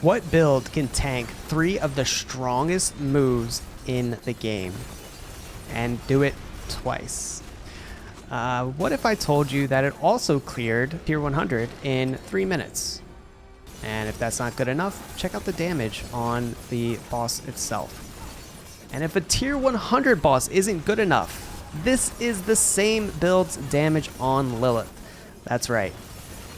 What build can tank 3 of the strongest moves in the game and do it twice? What if I told you that it also cleared tier 100 in 3 minutes? And if that's not good enough, check out the damage on the boss itself. And if a tier 100 boss isn't good enough, this is the same build's damage on Lilith. That's right.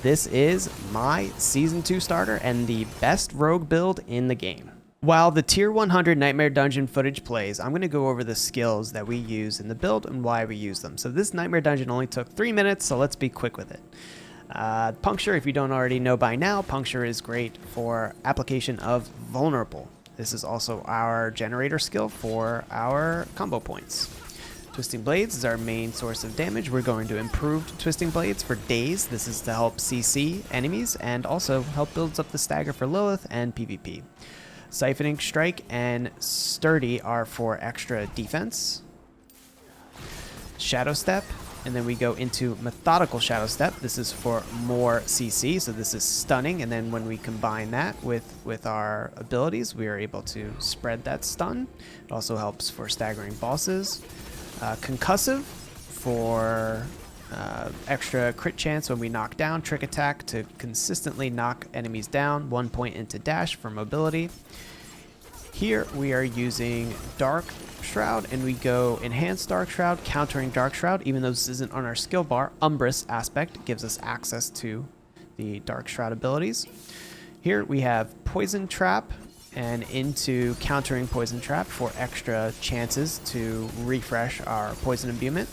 This is my Season 2 starter and the best rogue build in the game. While the tier 100 Nightmare Dungeon footage plays, I'm going to go over the skills that we use in the build and why we use them. So this Nightmare Dungeon only took 3 minutes, so let's be quick with it. Puncture, if you don't already know by now, Puncture is great for application of Vulnerable. This is also our generator skill for our combo points. Twisting Blades is our main source of damage. We're going to improve Twisting Blades for days. This is to help CC enemies and also help build up the stagger for Lilith and PvP. Siphoning Strike and Sturdy are for extra defense. Shadow Step, and then we go into Methodical Shadow Step. This is for more CC, so this is stunning, and then when we combine that with our abilities, we are able to spread that stun. It also helps for staggering bosses. Concussive for extra crit chance when we knock down. Trick Attack to consistently knock enemies down. 1 point into dash for mobility. Here we are using Dark Shroud, and we go Enhanced Dark Shroud, countering Dark Shroud. Even though this isn't on our skill bar, Umbrous Aspect gives us access to the Dark Shroud abilities. Here we have Poison Trap, and into countering Poison Trap for extra chances to refresh our Poison Imbuement.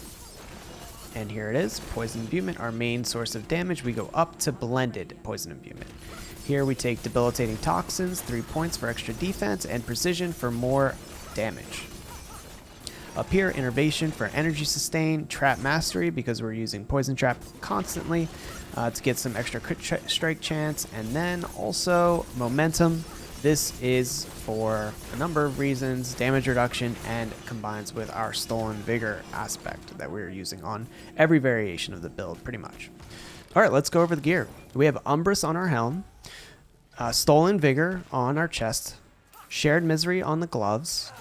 And here it is, Poison Imbuement, our main source of damage. We go up to Blended Poison Imbuement. Here we take Debilitating Toxins, 3 points for extra defense, and Precision for more damage. Up here, Innervation for energy sustain, Trap Mastery because we're using Poison Trap constantly to get some extra crit strike chance, and then also Momentum. This is for a number of reasons, damage reduction, and combines with our Stolen Vigor aspect that we're using on every variation of the build, pretty much. All right, let's go over the gear. We have Umbrous on our helm, Stolen Vigor on our chest, Shared Misery on the gloves,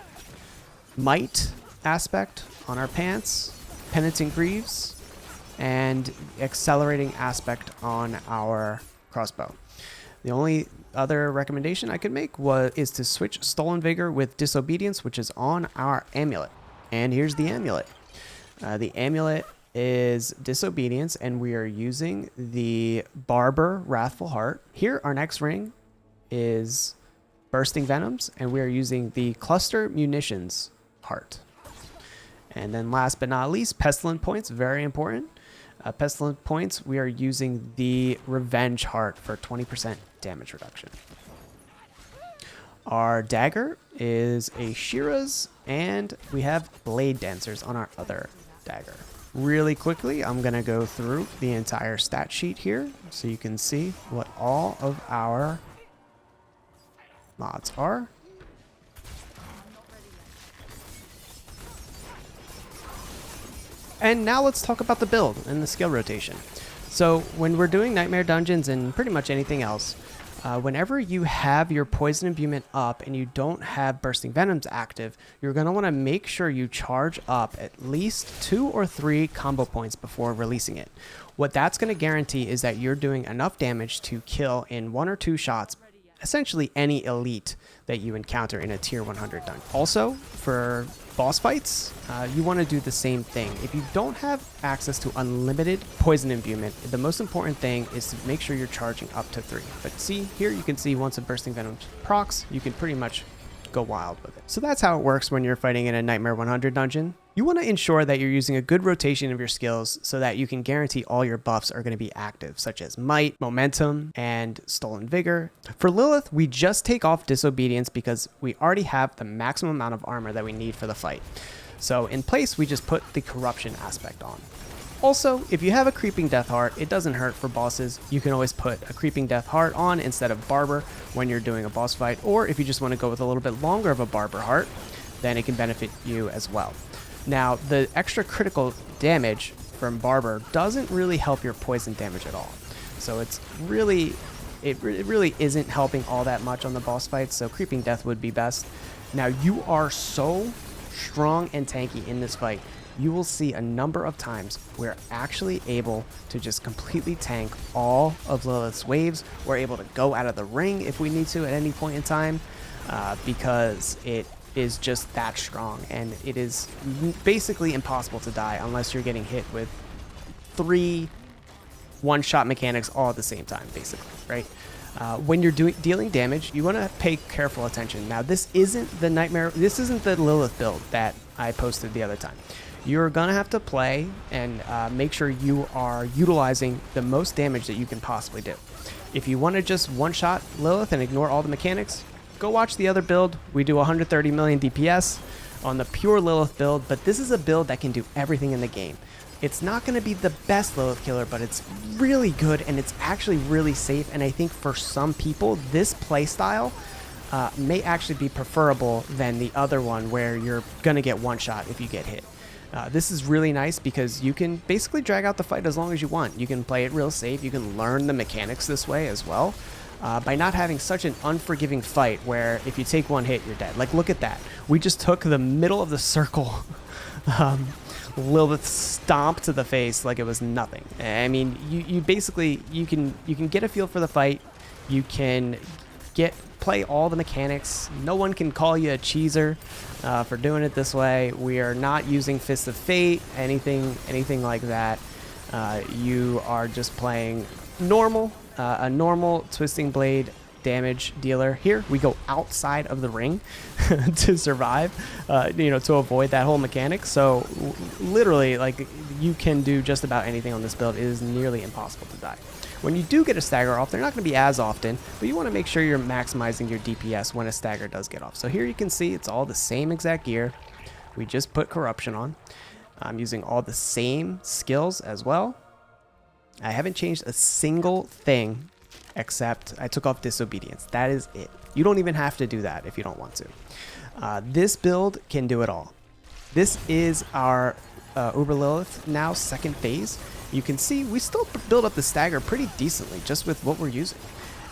Might aspect on our pants, Penitent Greaves, and Accelerating aspect on our crossbow. The only other recommendation I could make is to switch Stolen Vigor with Disobedience, which is on our amulet. And here's the amulet. The amulet is Disobedience, and we are using the Barber Wrathful Heart. Here, our next ring is Bursting Venoms, and we are using the Cluster Munitions Heart. And then last but not least, Pestilent Points, very important. Pestilent Points, we are using the Revenge Heart for 20% damage reduction. Our dagger is a Shira's, and we have Blade Dancers on our other dagger. Really quickly, I'm going to go through the entire stat sheet here so you can see what all of our mods are. And now let's talk about the build and the skill rotation. So when we're doing Nightmare Dungeons and pretty much anything else, whenever you have your Poison Imbuement up and you don't have Bursting Venoms active, you're going to want to make sure you charge up at least 2 or 3 combo points before releasing it. What that's going to guarantee is that you're doing enough damage to kill in 1 or 2 shots essentially any elite that you encounter in a tier 100 dungeon. Also, for boss fights, you want to do the same thing. If you don't have access to unlimited Poison Imbuement, the most important thing is to make sure you're charging up to 3. But see, here you can see once a Bursting Venom procs, you can pretty much go wild with it. So that's how it works when you're fighting in a Nightmare 100 dungeon. You want to ensure that you're using a good rotation of your skills so that you can guarantee all your buffs are going to be active, such as Might, Momentum, and Stolen Vigor. For Lilith, we just take off Disobedience because we already have the maximum amount of armor that we need for the fight. So in place, we just put the Corruption aspect on. Also, if you have a Creeping Death Heart, it doesn't hurt for bosses. You can always put a Creeping Death Heart on instead of Barber when you're doing a boss fight, or if you just want to go with a little bit longer of a Barber Heart, then it can benefit you as well. Now, the extra critical damage from Barber doesn't really help your poison damage at all. So it's really it really isn't helping all that much on the boss fights, so creeping death would be best. Now, you are so strong and tanky in this fight. You will see a number of times we're actually able to just completely tank all of Lilith's waves. We're able to go out of the ring if we need to at any point in time, because it is just that strong, and it is basically impossible to die unless you're getting hit with 3 one-shot mechanics all at the same time, basically, right? When you're dealing damage, you want to pay careful attention. Now, this isn't the Lilith build that I posted the other time. You're gonna have to play and make sure you are utilizing the most damage that you can possibly do. If you want to just one-shot Lilith and ignore all the mechanics, go watch the other build. We do 130 million DPS on the pure Lilith build, but this is a build that can do everything in the game. It's not going to be the best Lilith killer, but it's really good, and it's actually really safe, and I think for some people, this playstyle may actually be preferable than the other one where you're going to get one shot if you get hit. This is really nice because you can basically drag out the fight as long as you want. You can play it real safe. You can learn the mechanics this way as well. By not having such an unforgiving fight where if you take one hit, you're dead. Like, look at that. We just took the middle of the circle. Lilith stomped to the face like it was nothing. I mean, you basically, you can get a feel for the fight. You can play all the mechanics. No one can call you a cheeser for doing it this way. We are not using Fist of Fate, anything like that. You are just playing normal, a normal Twisting Blade damage dealer. Here we go outside of the ring to survive, to avoid that whole mechanic. So literally, like, you can do just about anything on this build. It is nearly impossible to die. When you do get a stagger off, they're not going to be as often, but you want to make sure you're maximizing your DPS when a stagger does get off. So here you can see it's all the same exact gear. We just put corruption on. I'm using all the same skills as well. I haven't changed a single thing except I took off disobedience. That is it. You don't even have to do that if you don't want to. This build can do it all. This is our Uber Lilith now, second phase. You can see we still build up the stagger pretty decently just with what we're using.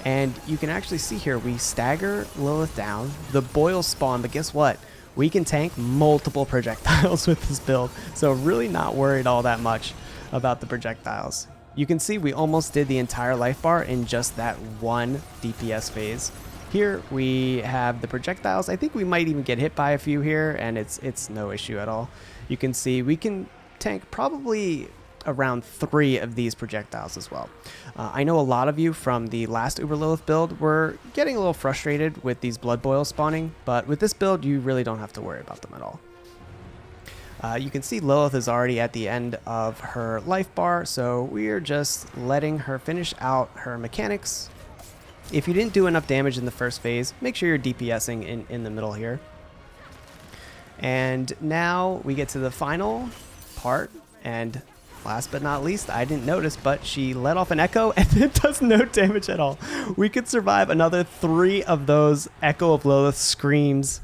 And you can actually see here, we stagger Lilith down, the boils spawn, but guess what? We can tank multiple projectiles with this build. So really not worried all that much about the projectiles. You can see we almost did the entire life bar in just that one DPS phase. Here we have the projectiles. I think we might even get hit by a few here, and it's no issue at all. You can see we can tank probably around 3 of these projectiles as well. I know a lot of you from the last Uber Lilith build were getting a little frustrated with these blood boils spawning, but with this build you really don't have to worry about them at all. You can see Lilith is already at the end of her life bar, so we are just letting her finish out her mechanics. If you didn't do enough damage in the first phase, make sure you're DPSing in the middle here. And now we get to the final part, and last but not least, I didn't notice, but she let off an echo and it does no damage at all. We could survive another 3 of those Echo of Lilith screams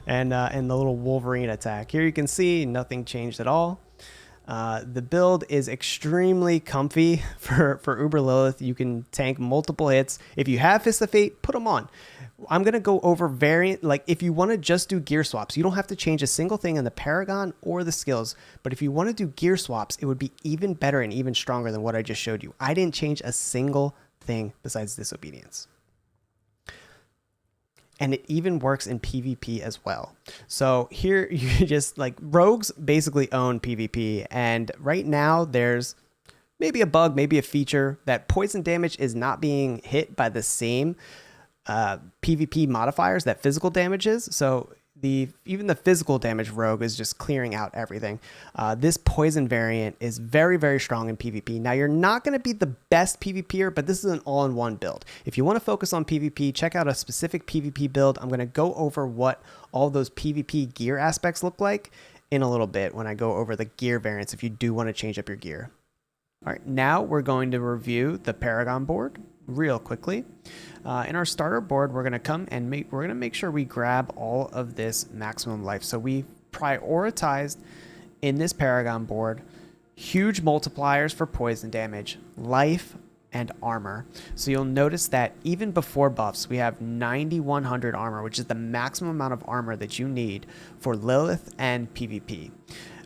and the little Wolverine attack. Here you can see nothing changed at all. The build is extremely comfy for Uber Lilith. You can tank multiple hits. If you have Fist of Fate, put them on. I'm going to go over variant, like if you want to just do gear swaps, you don't have to change a single thing in the Paragon or the skills. But if you want to do gear swaps, it would be even better and even stronger than what I just showed you. I didn't change a single thing besides disobedience. And it even works in PvP as well. So here you just like rogues basically own PvP. And right now there's maybe a bug, maybe a feature that poison damage is not being hit by the same PvP modifiers that physical damage is. So even the physical damage rogue is just clearing out everything. This poison variant is very, very strong in PvP. Now, you're not going to be the best PvPer, but this is an all-in-one build. If you want to focus on PvP, check out a specific PvP build. I'm going to go over what all those PvP gear aspects look like in a little bit when I go over the gear variants if you do want to change up your gear. All right, now we're going to review the Paragon board real quickly. In our starter board, we're going to come and make sure we grab all of this maximum life. So we prioritized in this Paragon board huge multipliers for poison damage, life, and armor. So you'll notice that even before buffs, we have 9100 armor, which is the maximum amount of armor that you need for Lilith and PvP.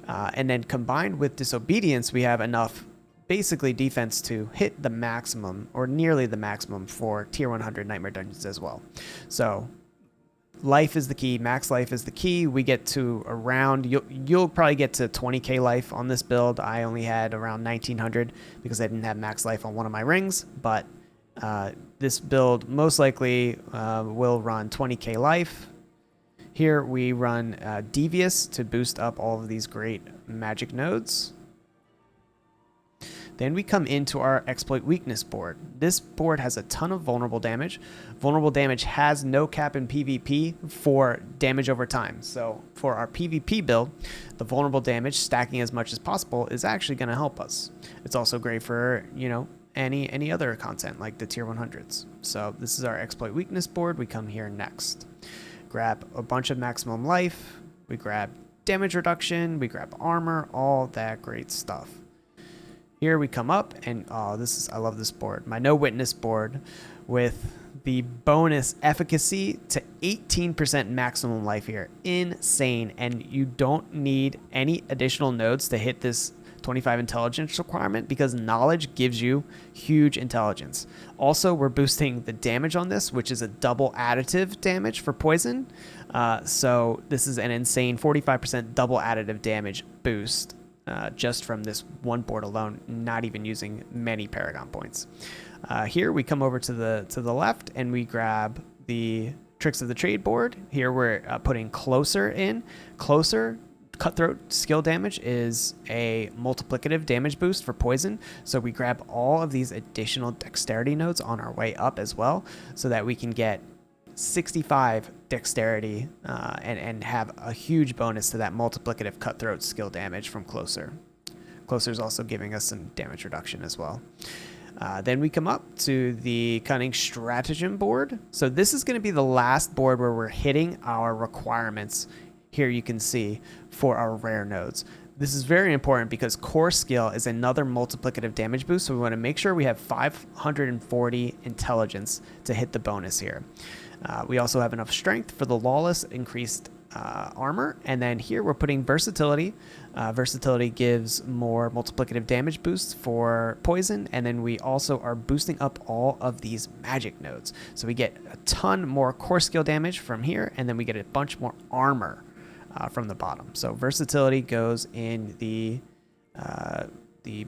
And then combined with disobedience, we have enough basically defense to hit the maximum or nearly the maximum for tier 100 nightmare dungeons as well. So life is the key. Max life is the key. We get to around, you'll probably get to 20k life on this build. I only had around 1900 because I didn't have max life on one of my rings, but this build most likely will run 20k life. Here we run Devious to boost up all of these great magic nodes. Then we come into our exploit weakness board. This board has a ton of vulnerable damage. Vulnerable damage has no cap in PvP for damage over time. So for our PvP build, the vulnerable damage stacking as much as possible is actually going to help us. It's also great for, you know, any other content like the tier 100s. So this is our exploit weakness board. We come here next. Grab a bunch of maximum life. We grab damage reduction. We grab armor, all that great stuff. Here we come up and I love this board. My no witness board with the bonus efficacy to 18% maximum life here. Insane. And you don't need any additional nodes to hit this 25 intelligence requirement because knowledge gives you huge intelligence. Also, we're boosting the damage on this, which is a double additive damage for poison. So this is an insane 45% double additive damage boost. Just from this one board alone, not even using many Paragon points. Here we come over to the left and we grab the Tricks of the Trade board. Here we're putting Closer in. Closer Cutthroat skill damage is a multiplicative damage boost for poison. So we grab all of these additional dexterity nodes on our way up as well so that we can get 65 dexterity and have a huge bonus to that multiplicative cutthroat skill damage from Closer. Closer is also giving us some damage reduction as well. Then we come up to the Cunning Stratagem board. So this is going to be the last board where we're hitting our requirements. Here you can see for our rare nodes. This is very important because core skill is another multiplicative damage boost. So we want to make sure we have 540 intelligence to hit the bonus here. We also have enough strength for the lawless increased armor. And then here we're putting versatility. Versatility gives more multiplicative damage boosts for poison. And then we also are boosting up all of these magic nodes. So we get a ton more core skill damage from here. And then we get a bunch more armor from the bottom. So versatility goes in the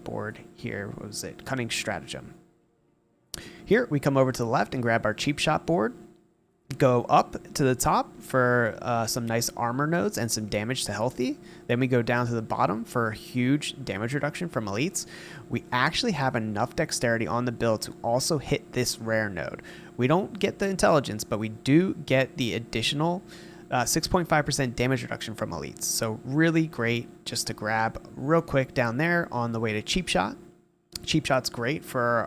board here. What was it? Cunning Stratagem. Here we come over to the left and grab our Cheap Shot board. Go up to the top for some nice armor nodes and some damage to healthy. Then we go down to the bottom for a huge damage reduction from elites. We actually have enough dexterity on the build to also hit this rare node. We don't get the intelligence, but we do get the additional 6.5% damage reduction from elites. So really great just to grab real quick down there on the way to Cheap Shot. Cheap Shot's great for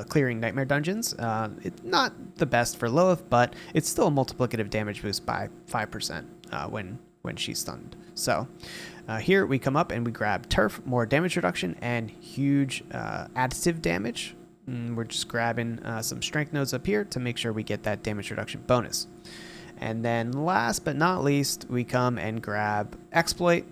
clearing nightmare dungeons. It's not the best for Lilith, but it's still a multiplicative damage boost by 5% when she's stunned. So here we come up and we grab Turf, more damage reduction, and huge additive damage. We're just grabbing some strength nodes up here to make sure we get that damage reduction bonus. And then last but not least, we come and grab Exploit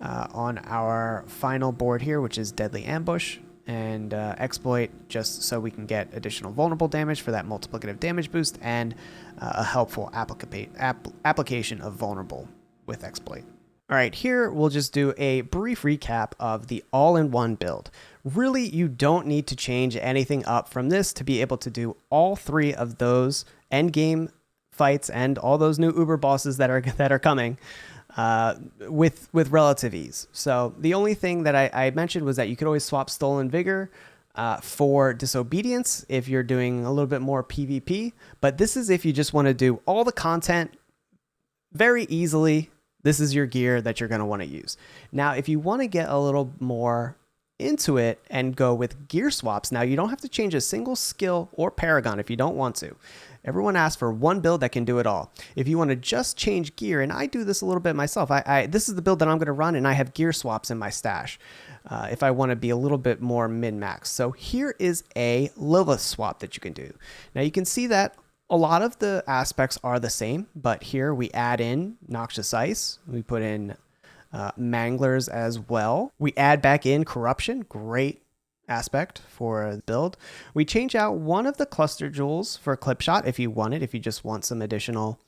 on our final board here, which is Deadly Ambush. And Exploit just so we can get additional vulnerable damage for that multiplicative damage boost and a helpful application of vulnerable with Exploit. All right, here we'll just do a brief recap of the all-in-one build. Really, you don't need to change anything up from this to be able to do all three of those endgame fights and all those new Uber bosses that are coming. With relative ease. So the only thing that I mentioned was that you could always swap Stolen Vigor for Disobedience if you're doing a little bit more PvP. But this is if you just want to do all the content very easily. This is your gear that you're going to want to use. Now, if you want to get a little more into it and go with gear swaps, now you don't have to change a single skill or Paragon if you don't want to. Everyone asks for one build that can do it all. If you want to just change gear, and I do this a little bit myself, this is the build that I'm going to run, and I have gear swaps in my stash if I want to be a little bit more min-max. So here is a Lilith swap that you can do. Now you can see that a lot of the aspects are the same, but here we add in Noxious Ice. We put in Manglers as well. We add back in Corruption. Great aspect for the build. We change out one of the cluster jewels for Clip Shot if you want it, if you just want some additional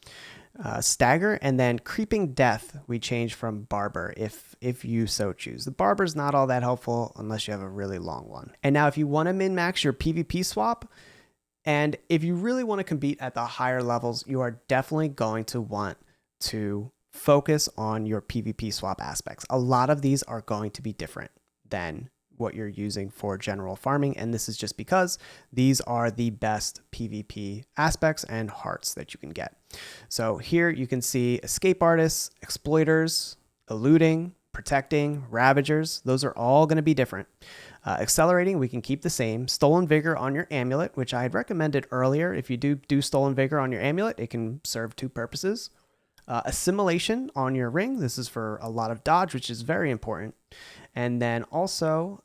stagger, and then Creeping Death we change from Barber if you so choose. The Barber's not all that helpful unless you have a really long one. And now if you want to min-max your PvP swap, and if you really want to compete at the higher levels, you are definitely going to want to focus on your PvP swap aspects. A lot of these are going to be different than what you're using for general farming, and this is just because these are the best PvP aspects and hearts that you can get. So here you can see Escape Artists, Exploiters, Eluding, Protecting, Ravagers. Those are all going to be different. Accelerating, we can keep the same. Stolen Vigor on your Amulet, which I had recommended earlier. If you do Stolen Vigor on your Amulet, it can serve two purposes. Assimilation on your ring. This is for a lot of dodge, which is very important. And then also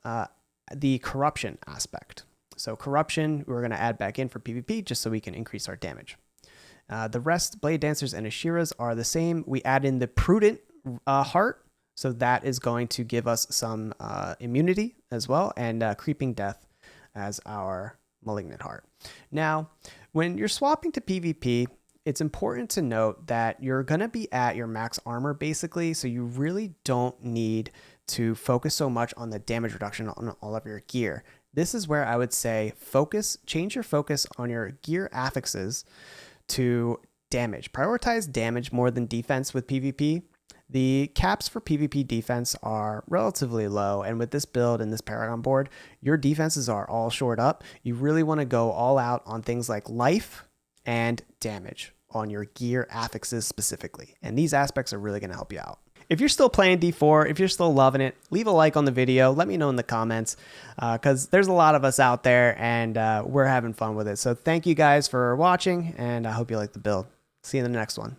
the Corruption aspect. So Corruption, we're going to add back in for PvP just so we can increase our damage. The rest, Blade Dancers and Ashiras, are the same. We add in the Prudent heart. So that is going to give us some immunity as well, and Creeping Death as our Malignant heart. Now, when you're swapping to PvP, it's important to note that you're going to be at your max armor basically, so you really don't need to focus so much on the damage reduction on all of your gear. This is where I would say change your focus on your gear affixes to damage. Prioritize damage more than defense with PvP. The caps for PvP defense are relatively low, and with this build and this Paragon board, your defenses are all shored up. You really want to go all out on things like life and damage on your gear affixes specifically, and these aspects are really going to help you out. If you're still playing D4, if you're still loving it, leave a like on the video. Let me know in the comments because there's a lot of us out there, and we're having fun with it. So thank you guys for watching, and I hope you like the build. See you in the next one.